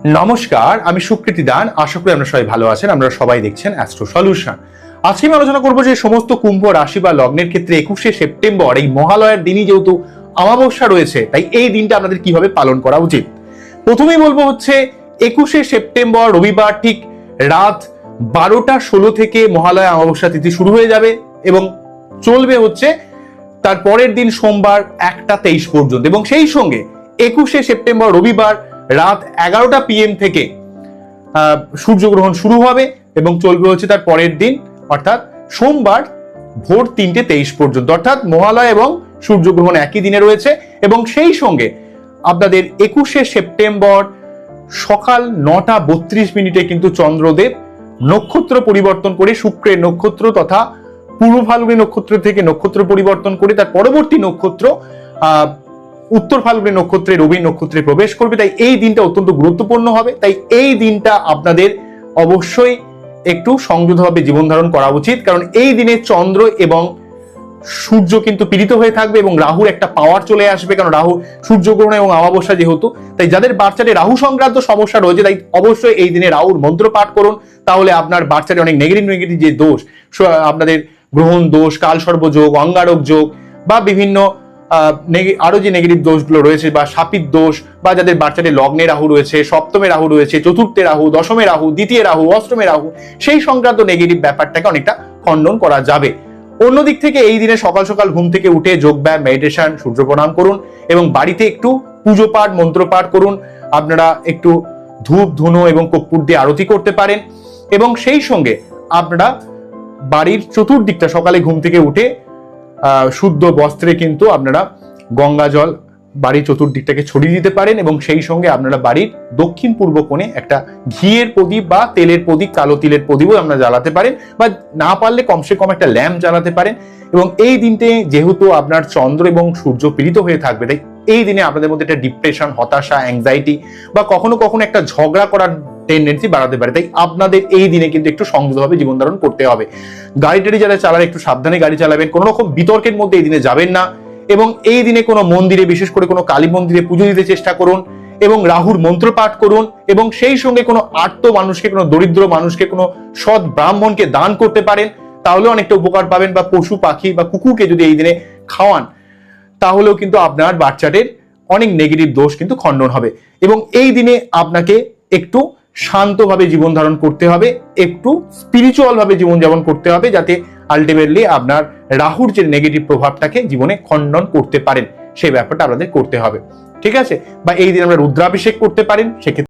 নমস্কার, আমি সুকৃতি দান। আশা করি আপনারা সবাই ভালো আছেন। আমরা সবাই দেখছেন অ্যাস্ট্রো সলিউশন। আজকে আমি আলোচনা করবো যে সমস্ত কুম্ভ রাশি বা লগ্নের ক্ষেত্রে 21শে সেপ্টেম্বর এই মহালয়ার দিনই যেহেতু অমাবস্যা রয়েছে, তাই এই দিনটা আপনাদের কিভাবে পালন করা উচিত। প্রথমেই বলবো হচ্ছে 21শে সেপ্টেম্বর রবিবার ঠিক রাত 12:16 থেকে মহালয়া অমাবস্যা তিথি শুরু হয়ে যাবে এবং চলবে হচ্ছে তার পরের দিন সোমবার 1:23 পর্যন্ত, এবং সেই সঙ্গে 21শে সেপ্টেম্বর রবিবার রাত 11টা PM থেকে সূর্যগ্রহণ শুরু হবে এবং চলবে হচ্ছে তার পরের দিন অর্থাৎ সোমবার ভোর 3:23 পর্যন্ত। অর্থাৎ মহালয়া এবং সূর্যগ্রহণ একই দিনে রয়েছে এবং সেই সঙ্গে আপনাদের 21শে সেপ্টেম্বর সকাল 9:32 কিন্তু চন্দ্রদেব নক্ষত্র পরিবর্তন করে শুক্রের নক্ষত্র তথা পূর্ব ফাল্গুনী নক্ষত্র থেকে নক্ষত্র পরিবর্তন করে তার পরবর্তী নক্ষত্র উত্তর ফাল্গুনী নক্ষত্রে রবি নক্ষত্রে প্রবেশ করবে। তাই এই দিনটা অত্যন্ত গুরুত্বপূর্ণ হবে। তাই এই দিনটা আপনাদের অবশ্যই একটু সংযতভাবে জীবন ধারণ করা উচিত, কারণ এই দিনে চন্দ্র এবং সূর্য কিন্তু পীড়িত হয়ে থাকবে এবং রাহুর একটা পাওয়ার চলে আসবে, কারণ রাহু সূর্যগ্রহণ এবং অমাবস্যা যেহেতু, তাই যাদের বাচ্চাদের রাহু সংক্রান্ত সমস্যা রয়েছে তাই অবশ্যই এই দিনে রাহুর মন্ত্র পাঠ করুন। তাহলে আপনার বাচ্চাদের অনেক নেগেটিভ যে দোষ, আপনাদের গ্রহণ দোষ, কালসর্প যোগ, অঙ্গারক যোগ বা বিভিন্ন আরো যে নেগেটিভ দোষগুলো রয়েছে বা শাপিত দোষ, বা যাদের বাচ্চাদের লগ্নে রাহু রয়েছে, সপ্তমে রাহু রয়েছে, চতুর্থে রাহু, দশমে রাহু, দ্বিতীয় রাহু, অষ্টমে রাহু, সেই সংক্রান্ত নেগেটিভ ব্যাপারটাকে অনেকটা খণ্ডন করা যাবে। অন্যদিক থেকে এই দিনে সকাল সকাল ঘুম থেকে উঠে যোগব্যায়াম, মেডিটেশন, সূর্য প্রণাম করুন এবং বাড়িতে একটু পুজো পাঠ, মন্ত্র পাঠ করুন। আপনারা একটু ধূপ ধুনো এবং কর্পূর দিয়ে আরতি করতে পারেন এবং সেই সঙ্গে আপনারা বাড়ির চতুর্দিকটা সকালে ঘুম থেকে উঠে শুদ্ধ বস্ত্রে কিন্তু আপনারা গঙ্গা জল বাড়ির চতুর্দিকটাকে ছড়িয়ে দিতে পারেন এবং সেই সঙ্গে আপনারা বাড়ির দক্ষিণ পূর্ব কোণে একটা ঘিয়ের প্রদীপ বা তেলের প্রদীপ, কালো তিলের প্রদীপও আপনারা জ্বালাতে পারেন, বা না পারলে কমসে কম একটা ল্যাম্প জ্বালাতে পারেন। এবং এই দিনতে যেহেতু আপনার চন্দ্র এবং সূর্য পীড়িত হয়ে থাকবে, তাই এই দিনে আপনাদের মধ্যে একটা ডিপ্রেশন, হতাশা, অ্যাংজাইটি বা কখনো কখনো একটা ঝগড়া করার টেন্ডেন্সি বাড়াতে পারে। তাই আপনাদের এই দিনে কিন্তু একটু সংযতভাবে জীবন ধারণ করতে হবে। গাড়ি টাড়ি যারা চালান একটু সাবধানে গাড়ি চালাবেন, কোনো রকম বিতর্কের মধ্যে এই দিনে যাবেন না এবং এই দিনে কোনো মন্দিরে, বিশেষ করে কোনো কালী মন্দিরে পুজো দিতে চেষ্টা করুন এবং রাহুর মন্ত্র পাঠ করুন এবং সেই সঙ্গে কোনো আর্ত মানুষকে, কোনো দরিদ্র মানুষকে, কোনো সৎ ব্রাহ্মণকে দান করতে পারেন, তাহলে অনেকটা উপকার পাবেন। বা পশু পাখি বা কুকুরকে যদি এই দিনে খাওয়ান তাহলেও কিন্তু আপনার বাচ্চাদের অনেক নেগেটিভ দোষ কিন্তু খণ্ডন হবে। এবং এই দিনে আপনাকে একটু শান্তভাবে জীবন ধারণ করতে হবে, একটু স্পিরিচুয়াল ভাবে জীবন যাপন করতে হবে, যাতে আলটিমেটলি আপনার রাহুর যে নেগেটিভ প্রভাবটাকে জীবনে খণ্ডন করতে পারেন, সেই ব্যাপারটা আপনাদের করতে হবে। ঠিক আছে? বা এই দিন আমরা রুদ্রাভিষেক করতে পারেন, সেক্ষেত্রে